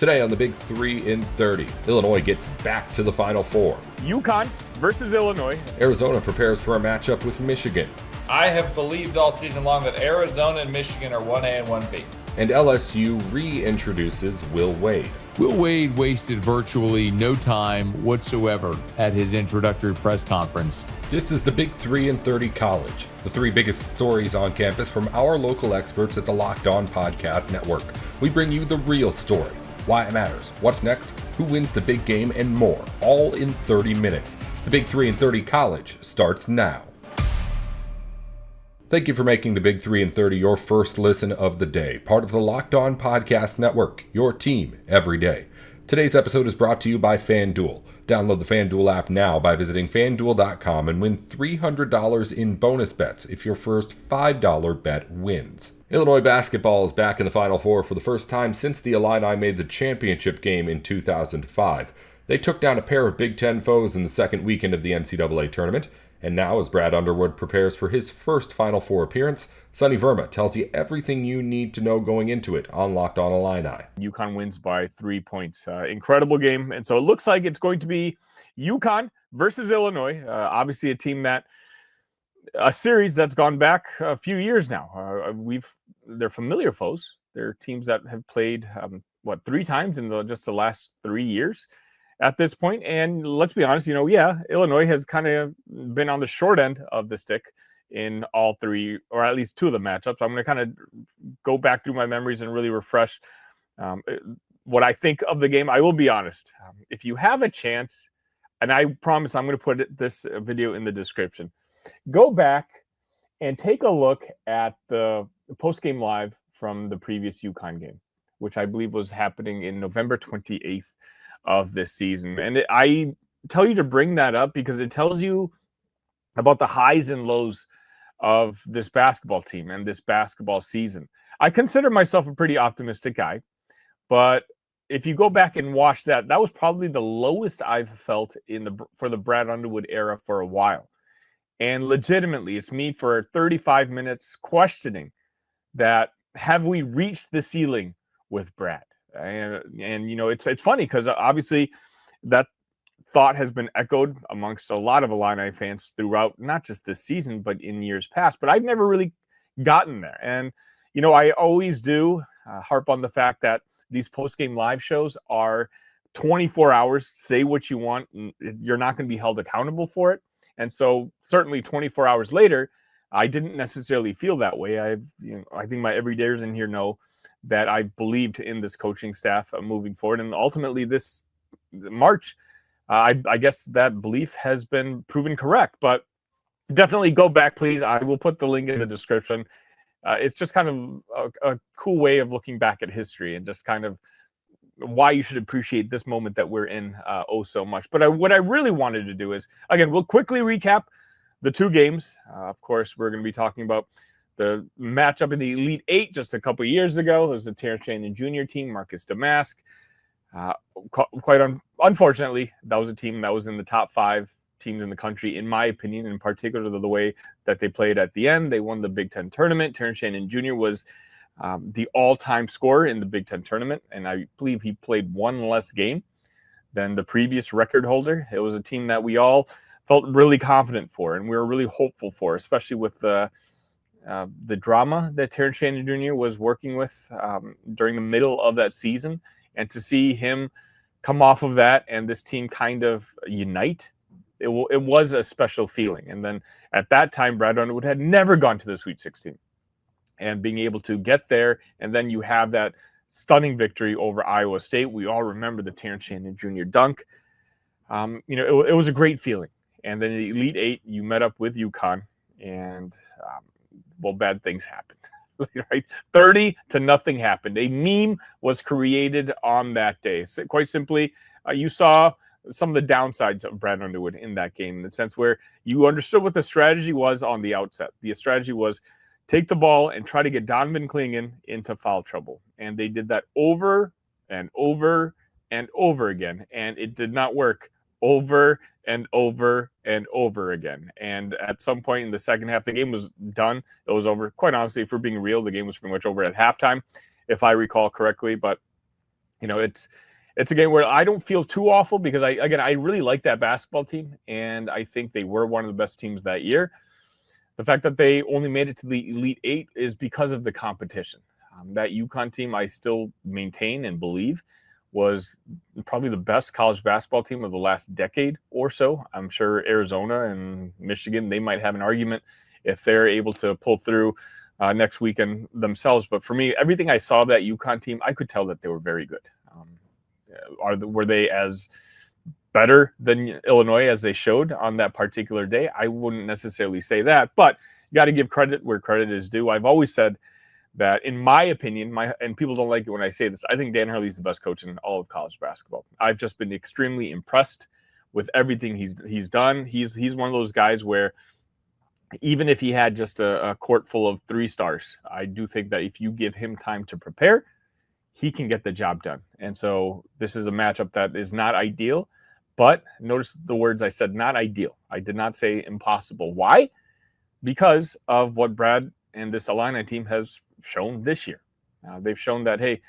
Today on the Big 3 in 30, Illinois gets back to the Final Four. UConn versus Illinois. Arizona prepares for a matchup with Michigan. I have believed all season long that Arizona and Michigan are 1A and 1B. And LSU reintroduces Will Wade. Will Wade wasted virtually no time whatsoever at his introductory press conference. This is the Big 3 in 30 College, the three biggest stories on campus from our local experts at the Locked On Podcast Network. We bring you the real story, why it matters, what's next, who wins the big game, and more, all in 30 minutes. The Big 3 in 30 College starts now. Thank you for making the Big 3 in 30 your first listen of the day, part of the Locked On Podcast Network, your team every day. Today's episode is brought to you by FanDuel. Download the FanDuel app now by visiting FanDuel.com and win $300 in bonus bets if your first $5 bet wins. Illinois basketball is back in the Final Four for the first time since the Illini made the championship game in 2005. They took down a pair of Big Ten foes in the second weekend of the NCAA tournament. And now, as Brad Underwood prepares for his first Final Four appearance, Sonny Verma tells you everything you need to know going into it on Locked On Illini. UConn wins by 3 points. Incredible game. And so it looks like it's going to be UConn versus Illinois. Obviously a series that's gone back a few years now. They're familiar foes. They're teams that have played, 3 times in just the last 3 years at this point. And let's be honest, Illinois has kind of been on the short end of the stick in all 3, or at least 2 of the matchups. I'm going to kind of go back through my memories and really refresh what I think of the game. I will be honest. If you have a chance, and I promise I'm going to put this video in the description, go back and take a look at the post-game live from the previous UConn game, which I believe was happening in November 28th of this season. And I tell you to bring that up because it tells you about the highs and lows of this basketball team and this basketball season. I consider myself a pretty optimistic guy, but if you go back and watch that was probably the lowest I've felt for the Brad Underwood era for a while. And legitimately, it's me for 35 minutes questioning that, have we reached the ceiling with Brad? And it's funny because obviously that thought has been echoed amongst a lot of Illini fans throughout not just this season, but in years past. But I've never really gotten there. And, I always do harp on the fact that these post-game live shows are 24 hours. Say what you want. You're not going to be held accountable for it. And so certainly 24 hours later, I didn't necessarily feel that way. I think my everydayers in here know that I believed in this coaching staff moving forward. And ultimately this March, I guess that belief has been proven correct. But definitely go back, please. I will put the link in the description. It's just kind of a cool way of looking back at history and just kind of why you should appreciate this moment that we're in so much. But what I really wanted to do is, again, we'll quickly recap the 2 games. Of course, we're going to be talking about the matchup in the Elite Eight just a couple of years ago. It was the Terrence Shannon Jr. team, Marcus Damask. Unfortunately, that was a team that was in the top 5 teams in the country, in my opinion, in particular the way that they played at the end. They won the Big Ten tournament. Terrence Shannon Jr. was the all-time scorer in the Big Ten tournament, and I believe he played 1 less game than the previous record holder. It was a team that we all felt really confident for, and we were really hopeful for, especially with the drama that Terrence Shannon Jr. was working with during the middle of that season. And to see him come off of that and this team kind of unite, it was a special feeling. And then at that time, Brad Underwood had never gone to the Sweet 16. And being able to get there, and then you have that stunning victory over Iowa State. We all remember the Terrence Shannon Jr. dunk. It was a great feeling. And then in the Elite Eight, you met up with UConn, and bad things happened. Right? 30-0 happened. A meme was created on that day. So quite simply, you saw some of the downsides of Brad Underwood in that game, in the sense where you understood what the strategy was on the outset. The strategy was take the ball and try to get Donovan Clingan into foul trouble. And they did that over and over and over again. And it did not work over and over and over again. And at some point in the second half, the game was done. It was over. Quite honestly, if we're being real, the game was pretty much over at halftime, if I recall correctly. But it's a game where I don't feel too awful because I really like that basketball team, and I think they were one of the best teams that year. The fact that they only made it to the Elite Eight is because of the competition. That UConn team, I still maintain and believe, was probably the best college basketball team of the last decade or so. I'm sure Arizona and Michigan, they might have an argument if they're able to pull through next weekend themselves. But for me, everything I saw of that UConn team, I could tell that they were very good. Were they as better than Illinois as they showed on that particular day? I wouldn't necessarily say that, but you got to give credit where credit is due. I've always said that, in my opinion, and people don't like it when I say this, I think Dan Hurley's the best coach in all of college basketball. I've just been extremely impressed with everything he's done. He's one of those guys where even if he had just a court full of 3 stars, I do think that if you give him time to prepare, he can get the job done. And so this is a matchup that is not ideal, but notice the words I said, not ideal. I did not say impossible. Why? Because of what Brad and this Illini team has shown this year. They've shown that, hey,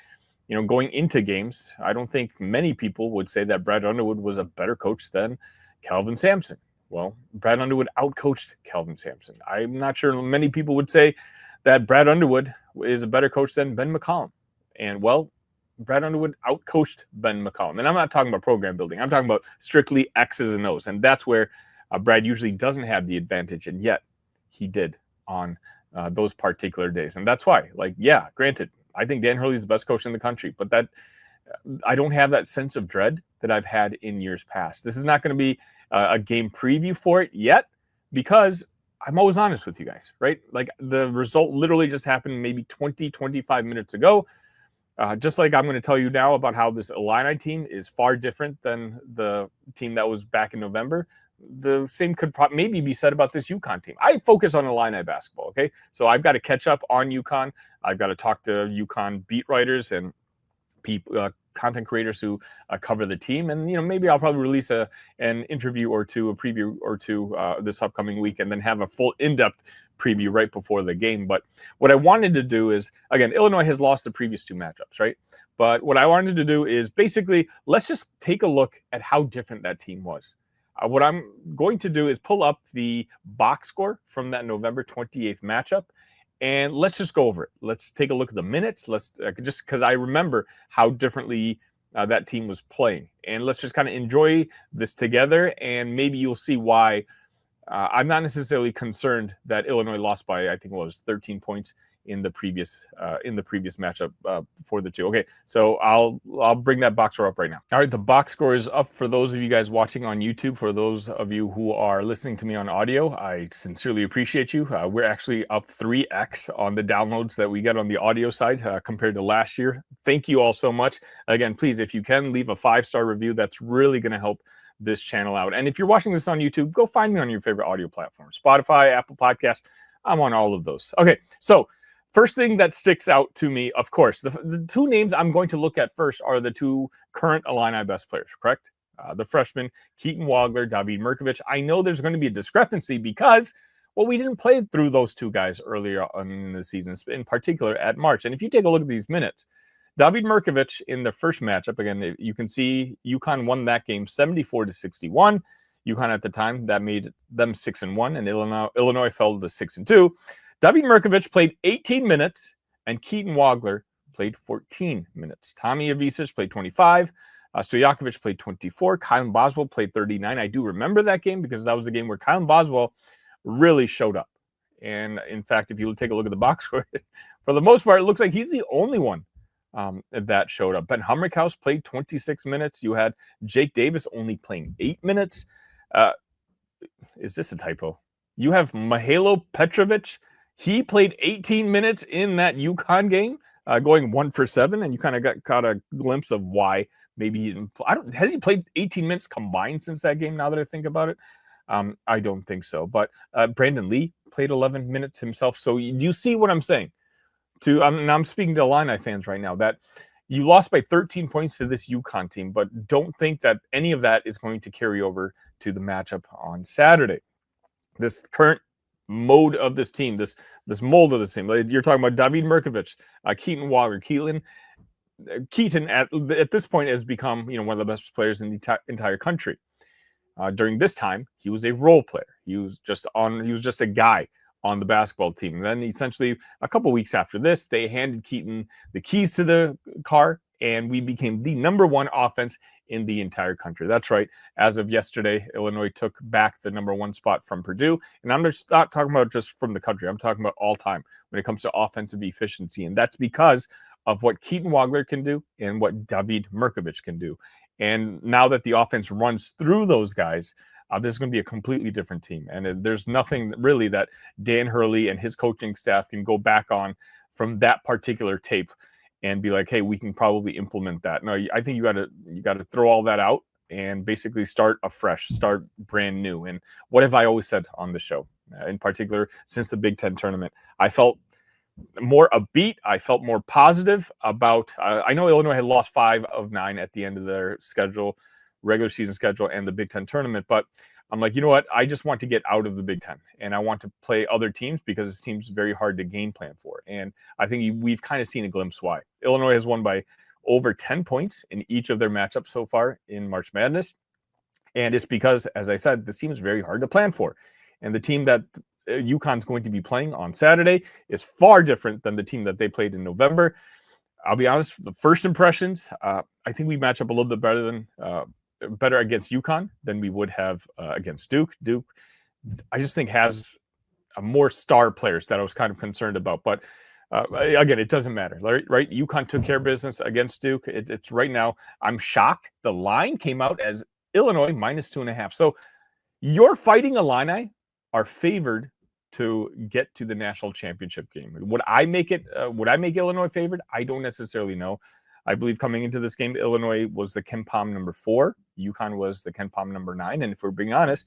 going into games, I don't think many people would say that Brad Underwood was a better coach than Kelvin Sampson. Well, Brad Underwood outcoached Kelvin Sampson. I'm not sure many people would say that Brad Underwood is a better coach than Ben McCollum. And, well, Brad Underwood outcoached Ben McCollum. And I'm not talking about program building. I'm talking about strictly X's and O's. And that's where Brad usually doesn't have the advantage. And yet he did on those particular days. And that's why, granted, I think Dan Hurley is the best coach in the country. But that I don't have that sense of dread that I've had in years past. This is not going to be a game preview for it yet because I'm always honest with you guys, right? Like, the result literally just happened maybe 20, 25 minutes ago. Just like I'm going to tell you now about how this Illini team is far different than the team that was back in November. The same could maybe be said about this UConn team. I focus on Illini basketball, okay? So I've got to catch up on UConn. I've got to talk to UConn beat writers and people, content creators who cover the team. And, maybe I'll probably release an interview or two, a preview or two this upcoming week, and then have a full in-depth preview right before the game. But what I wanted to do is, again, Illinois has lost the previous 2 matchups, right? But what I wanted to do is basically, let's just take a look at how different that team was. What I'm going to do is pull up the box score from that November 28th matchup, and let's just go over it. Let's take a look at the minutes. Let's just because I remember how differently that team was playing. And let's just kind of enjoy this together, and maybe you'll see why I'm not necessarily concerned that Illinois lost by, I think it was 13 points in the previous matchup for the 2. Okay, so I'll bring that box score up right now. All right, the box score is up for those of you guys watching on YouTube. For those of you who are listening to me on audio, I sincerely appreciate you. We're actually up 3x on the downloads that we get on the audio side compared to last year. Thank you all so much. Again, please, if you can, leave a 5-star review. That's really going to help this channel out. And if you're watching this on YouTube, go find me on your favorite audio platform. Spotify, Apple Podcasts. I'm on all of those. Okay, so first thing that sticks out to me, of course, the 2 names I'm going to look at first are the 2 current Illini best players, correct? The freshmen, Keaton Wagler, David Mirkovic. I know there's going to be a discrepancy because, well, we didn't play through those 2 guys earlier on in the season, in particular at March. And if you take a look at these minutes, David Mirkovic in the first matchup, again, you can see UConn won that game 74-61. UConn at the time, that made them 6-1, and Illinois fell to 6-2. David Mirkovic played 18 minutes, and Keaton Wagler played 14 minutes. Tommy Avicic played 25. Stojakovic played 24. Kylan Boswell played 39. I do remember that game because that was the game where Kylan Boswell really showed up. And, in fact, if you take a look at the box score, for the most part, it looks like he's the only one that showed up. Ben Humrickhouse played 26 minutes. You had Jake Davis only playing 8 minutes. Is this a typo? You have Mihajlo Petrovic. He played 18 minutes in that UConn game, going 1 for 7, and you kind of got a glimpse of why maybe he didn't. Has he played 18 minutes combined since that game? Now that I think about it, I don't think so. But Brandon Lee played 11 minutes himself. So you see what I'm saying? I'm speaking to Illini fans right now that you lost by 13 points to this UConn team, but don't think that any of that is going to carry over to the matchup on Saturday. This current mode of this team, this mold of this team. You're talking about David Mirkovic, Keaton Wagler. Keaton, Keaton at this point has become, one of the best players in the entire country. During this time, he was a role player. He was just a guy on the basketball team. And then essentially a couple weeks after this, they handed Keaton the keys to the car, and we became the number one offense in the entire country. That's right. As of yesterday, Illinois took back the number one spot from Purdue. And I'm just not talking about just from the country. I'm talking about all time when it comes to offensive efficiency. And that's because of what Keaton Wagler can do and what David Mirkovic can do. And now that the offense runs through those guys, this is going to be a completely different team. And there's nothing really that Dan Hurley and his coaching staff can go back on from that particular tape and be like, hey, we can probably implement that. No, I think you got to throw all that out and basically start afresh, start brand new. And what have I always said on the show, in particular, since the Big Ten tournament? I felt more upbeat. I felt more positive about, I know Illinois had lost 5 of 9 at the end of their schedule, regular season schedule, and the Big Ten tournament. But I'm like, you know what? I just want to get out of the Big Ten, and I want to play other teams because this team's very hard to game plan for. And I think we've kind of seen a glimpse why. Illinois has won by over 10 points in each of their matchups so far in March Madness. And it's because, as I said, this team is very hard to plan for. And the team that UConn's going to be playing on Saturday is far different than the team that they played in November. I'll be honest, the first impressions, I think we match up a little bit better against UConn than we would have against Duke. Duke, I just think, has more star players that I was kind of concerned about. But again, it doesn't matter, right? UConn took care of business against Duke. It's right now, I'm shocked. The line came out as Illinois -2.5. So your Fighting Illini are favored to get to the national championship game. Would I make Illinois favored? I don't necessarily know. I believe coming into this game, Illinois was the KenPom number 4. UConn was the KenPom number 9. And if we're being honest,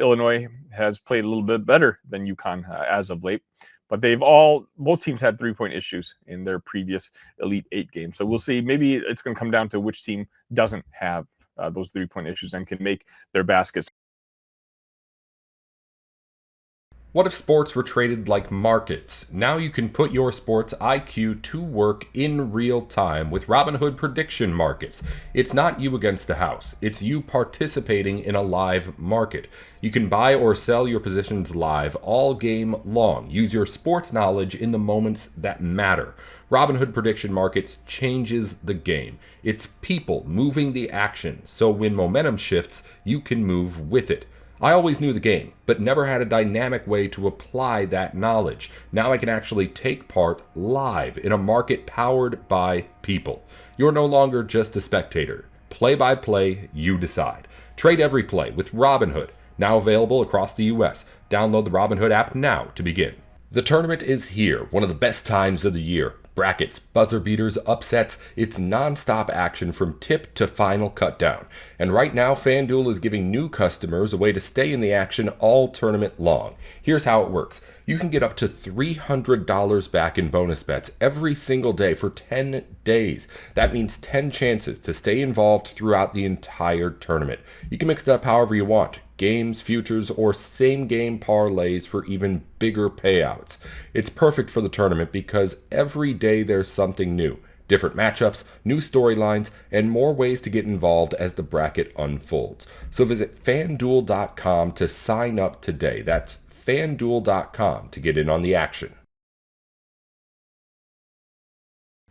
Illinois has played a little bit better than UConn as of late. But both teams had 3-point issues in their previous Elite 8 games. So we'll see. Maybe it's going to come down to which team doesn't have those 3-point issues and can make their baskets. What if sports were traded like markets? Now you can put your sports IQ to work in real time with Robinhood prediction markets. It's not you against the house. It's you participating in a live market. You can buy or sell your positions live all game long. Use your sports knowledge in the moments that matter. Robinhood prediction markets changes the game. It's people moving the action. So when momentum shifts, you can move with it. I always knew the game, but never had a dynamic way to apply that knowledge. Now I can actually take part live in a market powered by people. You're no longer just a spectator. Play by play, you decide. Trade every play with Robinhood, now available across the U.S. Download the Robinhood app now to begin. The tournament is here, one of the best times of the year. Brackets, buzzer beaters, upsets, it's non-stop action from tip to final cutdown. And right now, FanDuel is giving new customers a way to stay in the action all tournament long. Here's how it works. You can get up to $300 back in bonus bets every single day for 10 days. That means 10 chances to stay involved throughout the entire tournament. You can mix it up however you want. Games, futures, or same-game parlays for even bigger payouts. It's perfect for the tournament because every day there's something new. Different matchups, new storylines, and more ways to get involved as the bracket unfolds. So visit FanDuel.com to sign up today. That's FanDuel.com to get in on the action.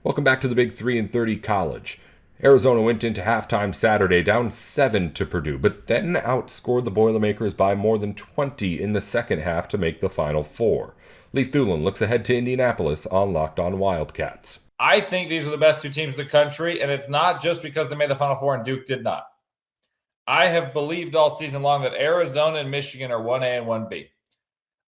Welcome back to the Big 3 and 30 College. Arizona went into halftime Saturday down 7 to Purdue, but then outscored the Boilermakers by more than 20 in the second half to make the Final Four. Leif Thulin looks ahead to Indianapolis on Locked On Wildcats. I think these are the best 2 teams in the country, and it's not just because they made the Final Four and Duke did not. I have believed all season long that Arizona and Michigan are 1A and 1B.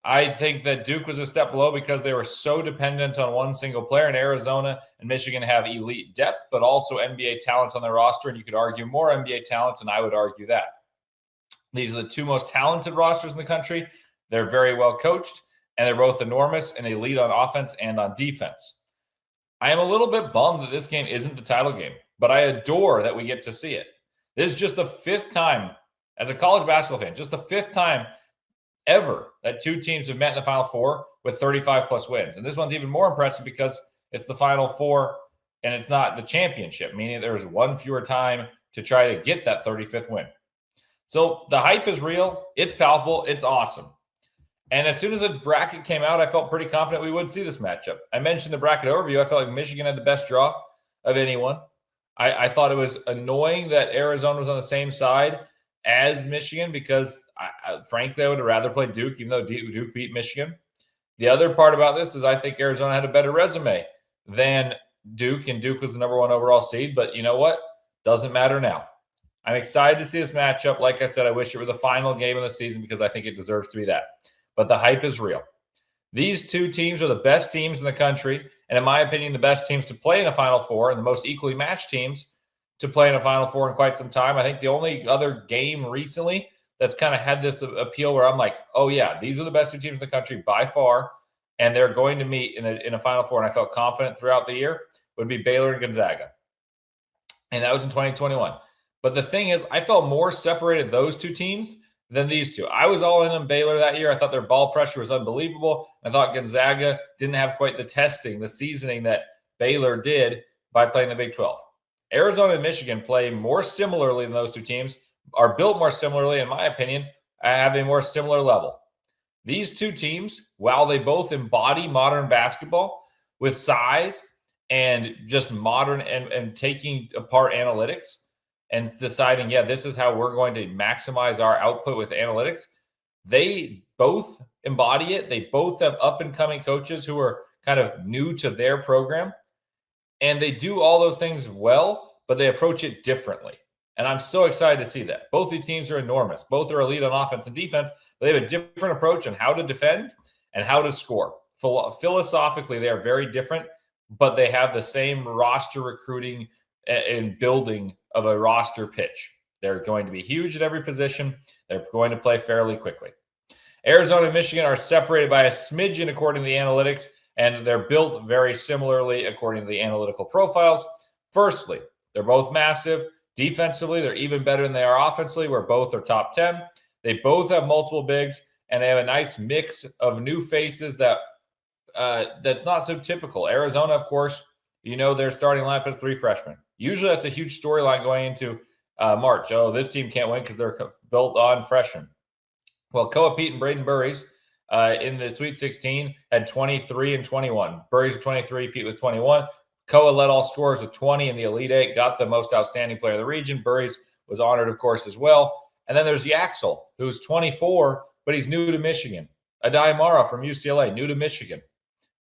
I think that Duke was a step below because they were so dependent on one single player, and Arizona and Michigan have elite depth, but also NBA talent on their roster, and you could argue more NBA talent, and I would argue that. These are the 2 most talented rosters in the country. They're very well coached, and they're both enormous and elite on offense and on defense. I am a little bit bummed that this game isn't the title game, but I adore that we get to see it. This is just the 5th time, as a college basketball fan, just the 5th time ever that 2 teams have met in the Final Four with 35-plus wins. And this one's even more impressive because it's the Final Four and it's not the championship, meaning there's one fewer time to try to get that 35th win. So the hype is real. It's palpable. It's awesome. And as soon as the bracket came out, I felt pretty confident we would see this matchup. I mentioned the bracket overview. I felt like Michigan had the best draw of anyone. I thought it was annoying that Arizona was on the same side as Michigan because, frankly, I would have rather played Duke, even though Duke beat Michigan. The other part about this is I think Arizona had a better resume than Duke, and Duke was the number 1 overall seed. But you know what? Doesn't matter now. I'm excited to see this matchup. Like I said, I wish it were the final game of the season because I think it deserves to be that. But the hype is real. These two teams are the best teams in the country, and in my opinion, the best teams to play in a Final Four and the most equally matched teams to play in a Final Four in quite some time. I think the only other game recently that's kind of had this appeal where I'm like, oh, yeah, these are the best two teams in the country by far, and they're going to meet in a Final Four, and I felt confident throughout the year, would be Baylor and Gonzaga. And that was in 2021. But the thing is, I felt more separated those two teams than these two. I was all in on Baylor that year. I thought their ball pressure was unbelievable. I thought Gonzaga didn't have quite the testing, the seasoning that Baylor did by playing the Big 12. Arizona and Michigan play more similarly than those two teams, are built more similarly, in my opinion, have a more similar level. These two teams, while they both embody modern basketball with size and just modern and taking apart analytics, and deciding, yeah, this is how we're going to maximize our output with analytics. They both embody it. They both have up-and-coming coaches who are kind of new to their program. And they do all those things well, but they approach it differently. And I'm so excited to see that. Both the teams are enormous. Both are elite on offense and defense. But they have a different approach on how to defend and how to score. Philosophically, they are very different, but they have the same roster recruiting and building of a roster pitch. They're going to be huge at every position. They're going to play fairly quickly. Arizona and Michigan are separated by a smidgen according to the analytics, and they're built very similarly according to the analytical profiles. Firstly, they're both massive. Defensively, they're even better than they are offensively, where both are top 10. They both have multiple bigs, and they have a nice mix of new faces that's not so typical. Arizona, of course, their starting lineup has 3 freshmen. Usually that's a huge storyline going into March. Oh, this team can't win because they're built on freshmen. Well, Koa Pete and Braden Burries in the Sweet 16 had 23 and 21. Burries with 23, Pete with 21. Koa led all scorers with 20 in the Elite 8, got the most outstanding player in the region. Burries was honored, of course, as well. And then there's Yaxel, who's 24, but he's new to Michigan. Adai Mara from UCLA, new to Michigan.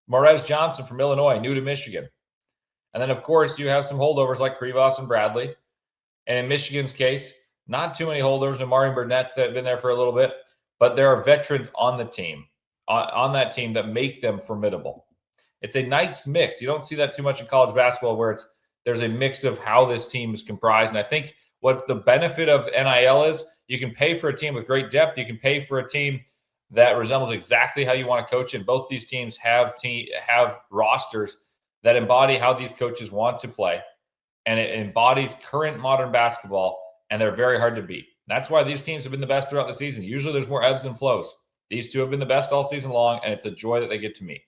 Morez Johnson from Illinois, new to Michigan. And then, of course, you have some holdovers like Krivas and Bradley. And in Michigan's case, not too many holdovers. Amari Burnett's that have been there for a little bit. But there are veterans on the team, on that team that make them formidable. It's a nice mix. You don't see that too much in college basketball where there's a mix of how this team is comprised. And I think what the benefit of NIL is, you can pay for a team with great depth. You can pay for a team that resembles exactly how you want to coach it. Both these teams have rosters that embody how these coaches want to play, and it embodies current modern basketball, and they're very hard to beat. That's why these teams have been the best throughout the season. Usually there's more ebbs and flows. These two have been the best all season long, and it's a joy that they get to meet.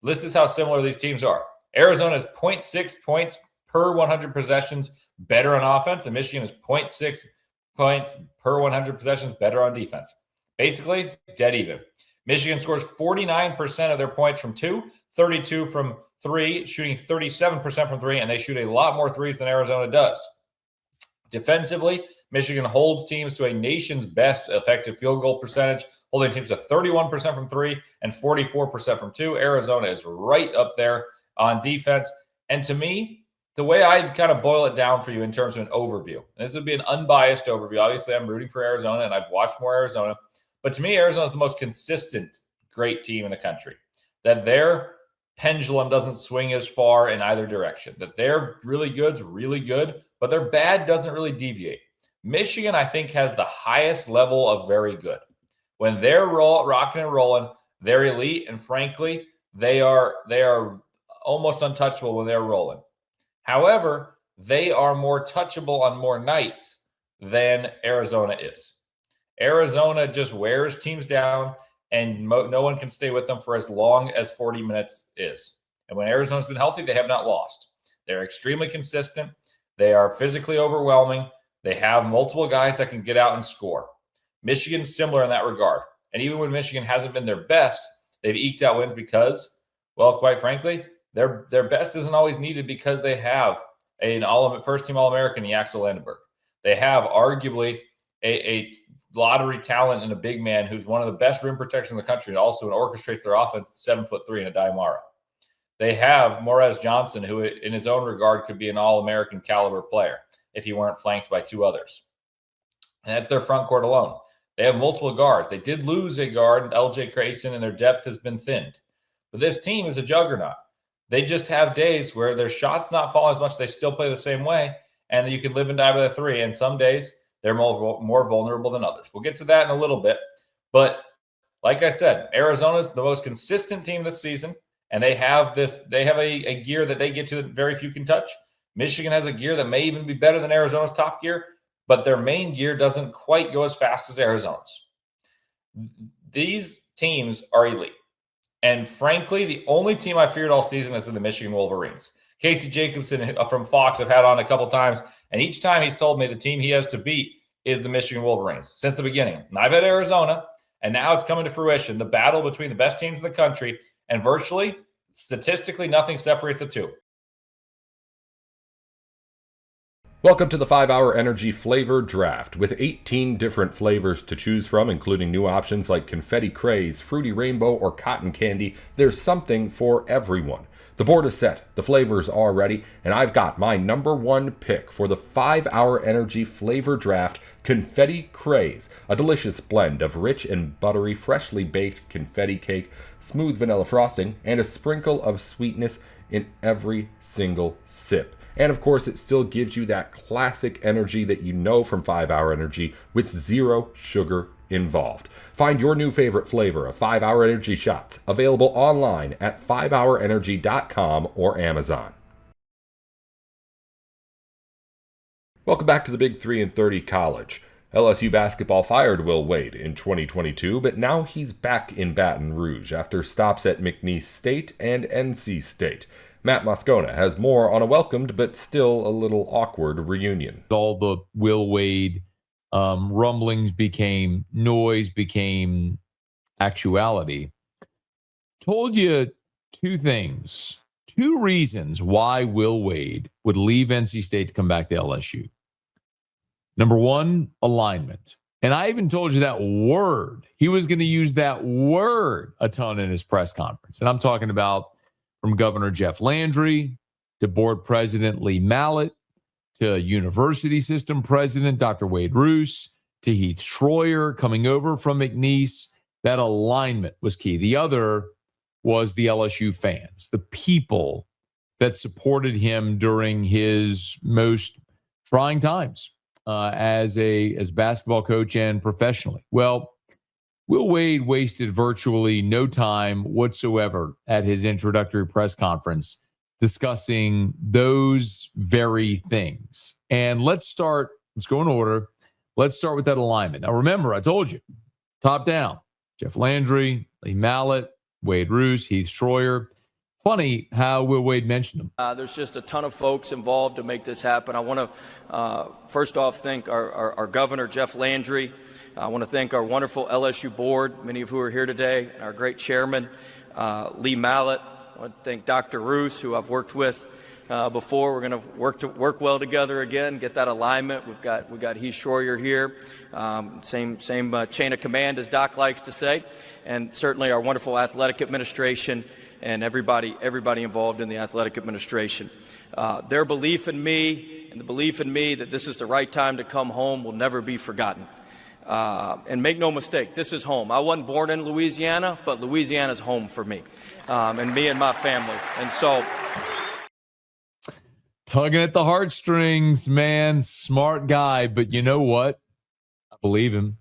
This is how similar these teams are. Arizona is 0.6 points per 100 possessions better on offense, and Michigan is 0.6 points per 100 possessions better on defense. Basically, dead even. Michigan scores 49% of their points from 2, 32 from 3, shooting 37% from 3, and they shoot a lot more threes than Arizona does. Defensively, Michigan holds teams to a nation's best effective field goal percentage, holding teams to 31% from 3 and 44% from 2. Arizona is right up there on defense. And to me, the way I kind of boil it down for you in terms of an overview, and this would be an unbiased overview. Obviously, I'm rooting for Arizona, and I've watched more Arizona. But to me, Arizona is the most consistent great team in the country. That their pendulum doesn't swing as far in either direction. That they're really good's really good, but their bad doesn't really deviate. Michigan, I think, has the highest level of very good. When they're rocking and rolling, they're elite, and frankly, they are almost untouchable when they're rolling. However, they are more touchable on more nights than Arizona is. Arizona just wears teams down, and no one can stay with them for as long as 40 minutes is. And when Arizona's been healthy, they have not lost. They're extremely consistent. They are physically overwhelming. They have multiple guys that can get out and score. Michigan's similar in that regard. And even when Michigan hasn't been their best, they've eked out wins because, well, quite frankly, their best isn't always needed because they have an first-team All-American, Axel Landenberg. They have arguably a lottery talent and a big man who's one of the best rim protection in the country and also orchestrates their offense at 7'3" and a Daimara. They have Morez Johnson, who in his own regard could be an All-American caliber player if he weren't flanked by two others. And that's their front court alone. They have multiple guards. They did lose a guard, LJ Grayson, and their depth has been thinned. But this team is a juggernaut. They just have days where their shots not falling as much. They still play the same way, and you can live and die by the three. And some days they're more vulnerable than others. We'll get to that in a little bit. But like I said, Arizona's the most consistent team this season, and they have a gear that they get to that very few can touch. Michigan has a gear that may even be better than Arizona's top gear, but their main gear doesn't quite go as fast as Arizona's. These teams are elite. And frankly, the only team I feared all season has been the Michigan Wolverines. Casey Jacobson from Fox I've had on a couple times, and each time he's told me the team he has to beat is the Michigan Wolverines since the beginning. And I've had Arizona, and now it's coming to fruition, the battle between the best teams in the country, and virtually, statistically, nothing separates the two. Welcome to the 5-Hour Energy Flavor Draft. With 18 different flavors to choose from, including new options like Confetti Craze, Fruity Rainbow, or Cotton Candy, there's something for everyone. The board is set, the flavors are ready, and I've got my number one pick for the 5-Hour Energy Flavor Draft, Confetti Craze, a delicious blend of rich and buttery, freshly baked confetti cake, smooth vanilla frosting, and a sprinkle of sweetness in every single sip. And of course, it still gives you that classic energy that you know from 5-Hour Energy with zero sugar involved. Find your new favorite flavor of 5-Hour Energy shots available online at 5hourenergy.com or Amazon. Welcome back to the Big 3 and 30 College. LSU basketball fired Will Wade in 2022, but now he's back in Baton Rouge after stops at McNeese State and NC State. Matt Moscona has more on a welcomed but still a little awkward reunion. All the Will Wade rumblings became noise, became actuality. Told you two things, two reasons why Will Wade would leave NC State to come back to LSU. Number one, alignment. And I even told you that word. He was going to use that word a ton in his press conference. And I'm talking about from Governor Jeff Landry to board president Lee Mallett to university system president Dr. Wade Roos to Heath Schroyer coming over from McNeese. That alignment was key. The other was the LSU fans, the people that supported him during his most trying times as basketball coach and professionally. Well, Will Wade wasted virtually no time whatsoever at his introductory press conference discussing those very things. And let's go in order. Let's start with that alignment. Now, remember, I told you, top down, Jeff Landry, Lee Mallett, Wade Roos, Heath Schroyer. Funny how Will Wade mentioned them. There's just a ton of folks involved to make this happen. I want to, first off, thank our governor, Jeff Landry. I want to thank our wonderful LSU board, many of who are here today, and our great chairman, Lee Mallett. I want to thank Dr. Roos, who I've worked with before. We're going to work well together again, get that alignment. We've got Heath Schroyer here, same chain of command as Doc likes to say, and certainly our wonderful athletic administration and everybody involved in the athletic administration. Their belief in me and the belief in me that this is the right time to come home will never be forgotten. And make no mistake, this is home. I wasn't born in Louisiana, but Louisiana's home for me, and me and my family. And so, tugging at the heartstrings, man, smart guy. But you know what? I believe him.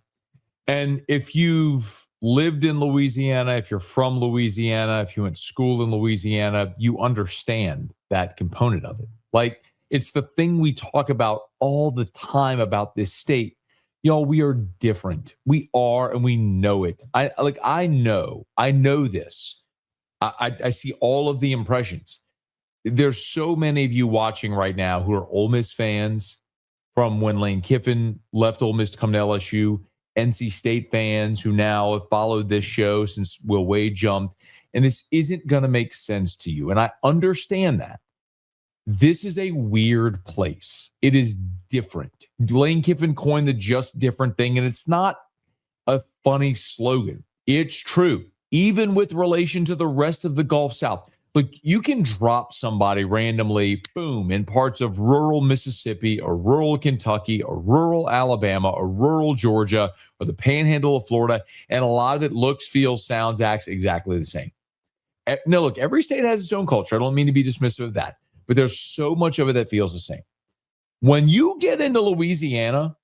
And if you've lived in Louisiana, if you're from Louisiana, if you went to school in Louisiana, you understand that component of it. Like, it's the thing we talk about all the time about this state. Y'all, we are different. We are, and we know it. I know this. I see all of the impressions. there's so many of you watching right now who are Ole Miss fans from when Lane Kiffin left Ole Miss to come to LSU, NC State fans who now have followed this show since Will Wade jumped, and this isn't going to make sense to you. And I understand that. This is a weird place. It is different. Lane Kiffin coined the just different thing, and it's not a funny slogan. It's true, even with relation to the rest of the Gulf South. Look, you can drop somebody randomly, boom, in parts of rural Mississippi or rural Kentucky or rural Alabama or rural Georgia or the panhandle of Florida, and a lot of it looks, feels, sounds, acts exactly the same. Now, look, every state has its own culture. I don't mean to be dismissive of that, but there's so much of it that feels the same. When you get into Louisiana,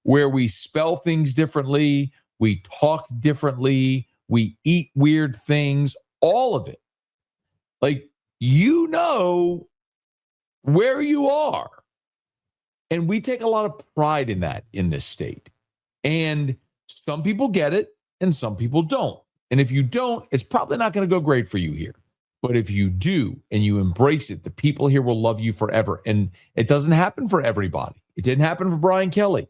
where we spell things differently, we talk differently, we eat weird things, all of it, like, you know where you are. And we take a lot of pride in that in this state. And some people get it and some people don't. And if you don't, it's probably not going to go great for you here. But if you do and you embrace it, the people here will love you forever. And it doesn't happen for everybody. It didn't happen for Brian Kelly.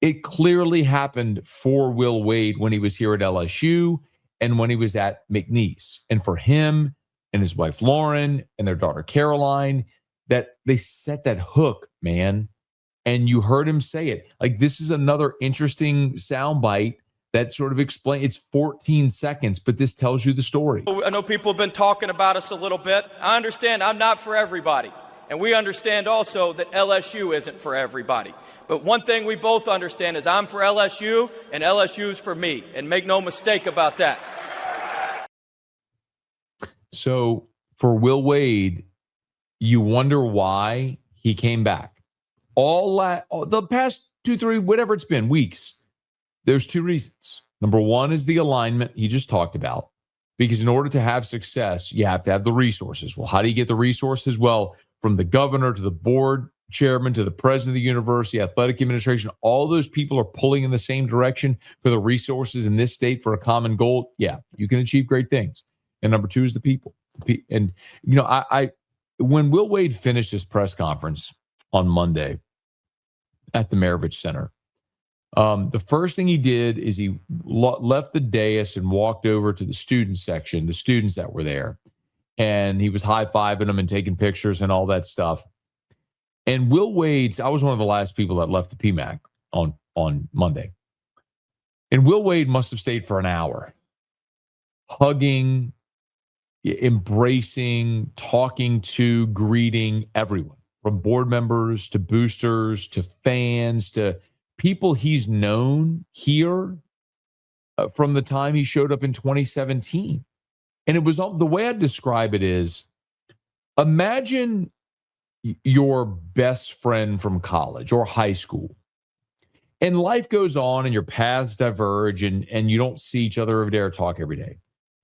It clearly happened for Will Wade when he was here at LSU and when he was at McNeese. And for him and his wife Lauren and their daughter Caroline, that they set that hook, man. And you heard him say it. Like, this is another interesting soundbite that sort of explains. It's 14 seconds, but this tells you the story. I know people have been talking about us a little bit. I understand I'm not for everybody. And we understand also that LSU isn't for everybody. But one thing we both understand is I'm for LSU and LSU's for me. And make no mistake about that. So for Will Wade, you wonder why he came back. The past 2-3, whatever it's been, weeks, there's two reasons. Number one is the alignment he just talked about, because in order to have success, you have to have the resources. Well, how do you get the resources? Well, from the governor to the board chairman to the president of the university, athletic administration, all those people are pulling in the same direction for the resources in this state for a common goal. Yeah, you can achieve great things. And number two is the people. And, you know, I when Will Wade finished his press conference on Monday at the Maravich Center, the first thing he did is he left the dais and walked over to the student section, the students that were there. And he was high-fiving them and taking pictures and all that stuff. And Will Wade's, I was one of the last people that left the PMAC on Monday. And Will Wade must have stayed for an hour, hugging, embracing, talking to, greeting everyone, from board members to boosters to fans to people he's known here from the time he showed up in 2017. And it was the way I describe it is, imagine your best friend from college or high school, and life goes on and your paths diverge and you don't see each other every day or talk every day.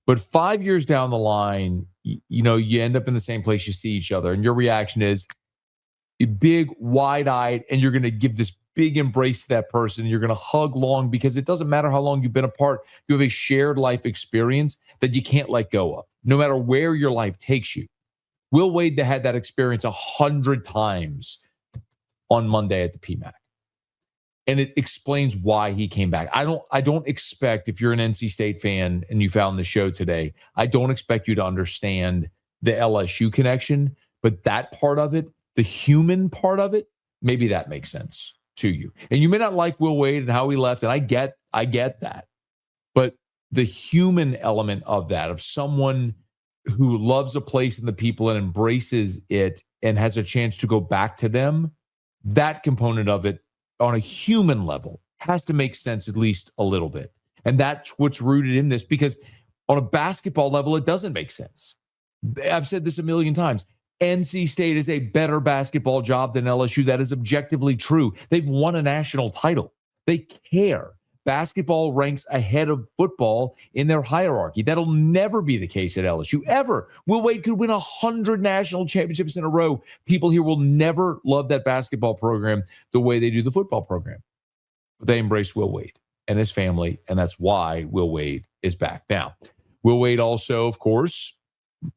But 5 years down the line, you end up in the same place, you see each other, and your reaction is big, wide-eyed, and you're going to give this big embrace to that person. You're going to hug long, because it doesn't matter how long you've been apart. You have a shared life experience that you can't let go of, no matter where your life takes you. Will Wade had that experience 100 times on Monday at the PMAC. And it explains why he came back. I don't expect, if you're an NC State fan and you found the show today, I don't expect you to understand the LSU connection, but that part of it, the human part of it, maybe that makes sense to you. And you may not like Will Wade and how he left, and I get that. But the human element of that, of someone who loves a place and the people and embraces it and has a chance to go back to them, that component of it on a human level has to make sense at least a little bit. And that's what's rooted in this, because on a basketball level, it doesn't make sense. I've said this a million times. NC State is a better basketball job than LSU. That is objectively true. They've won a national title. They care. Basketball ranks ahead of football in their hierarchy. That'll never be the case at LSU, ever. Will Wade could win 100 national championships in a row. People here will never love that basketball program the way they do the football program. But they embrace Will Wade and his family, and that's why Will Wade is back. Now, Will Wade also, of course,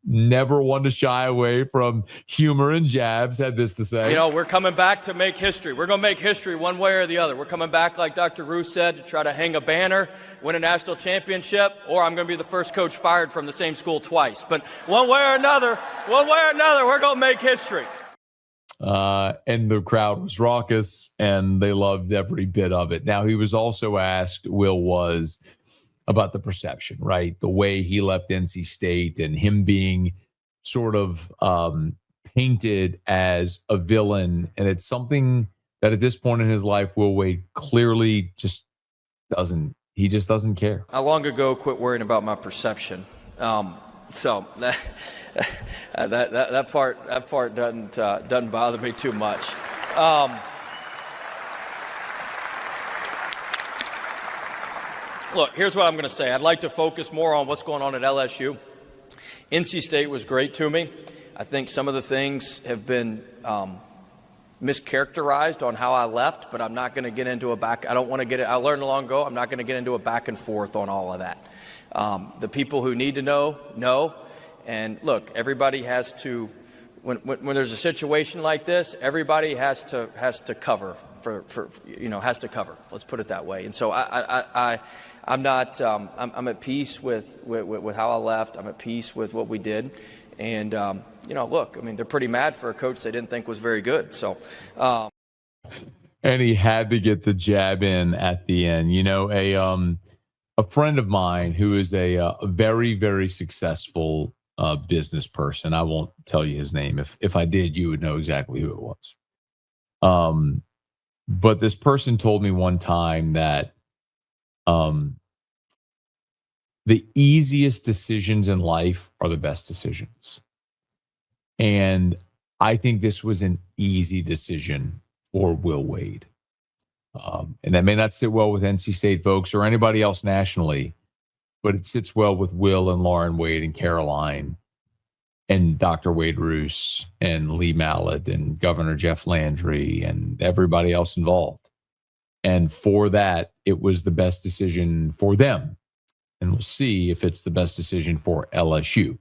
never one to shy away from humor and jabs, had this to say. We're coming back to make history. We're going to make history one way or the other. We're coming back, like Dr. Ruth said, to try to hang a banner, win a national championship, or I'm going to be the first coach fired from the same school twice. But one way or another, we're going to make history. And the crowd was raucous, and they loved every bit of it. Now, he was also asked, Will was, about the perception, right? The way he left NC State and him being sort of painted as a villain. And it's something that at this point in his life, Will Wade clearly just doesn't care. I long ago quit worrying about my perception. So that part doesn't bother me too much. Look, here's what I'm going to say. I'd like to focus more on what's going on at LSU. NC State was great to me. I think some of the things have been mischaracterized on how I left, but I'm not going to get into I learned long ago, I'm not going to get into a back and forth on all of that. The people who need to know. And look, everybody has to, when there's a situation like this, everybody has to cover has to cover. Let's put it that way. And so I'm not. I'm at peace with how I left. I'm at peace with what we did, and look. I mean, they're pretty mad for a coach they didn't think was very good. So, and he had to get the jab in at the end. A friend of mine who is a very, very successful business person. I won't tell you his name. If I did, you would know exactly who it was. But this person told me one time that the easiest decisions in life are the best decisions. And I think this was an easy decision for Will Wade. And that may not sit well with NC State folks or anybody else nationally, but it sits well with Will and Lauren Wade and Caroline and Dr. Wade Roos and Lee Mallet and Governor Jeff Landry and everybody else involved. And for that, it was the best decision for them. And we'll see if it's the best decision for LSU.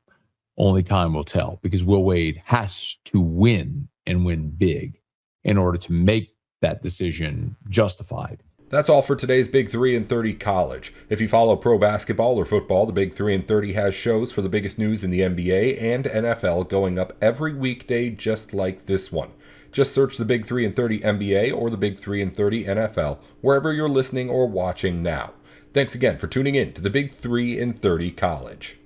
Only time will tell, because Will Wade has to win and win big in order to make that decision justified. That's all for today's Big 3 and 30 College. If you follow pro basketball or football, the Big 3 and 30 has shows for the biggest news in the NBA and NFL going up every weekday just like this one. Just search the Big 3 and 30 NBA or the Big 3 and 30 NFL wherever you're listening or watching now. Thanks again for tuning in to the Big 3 and 30 College.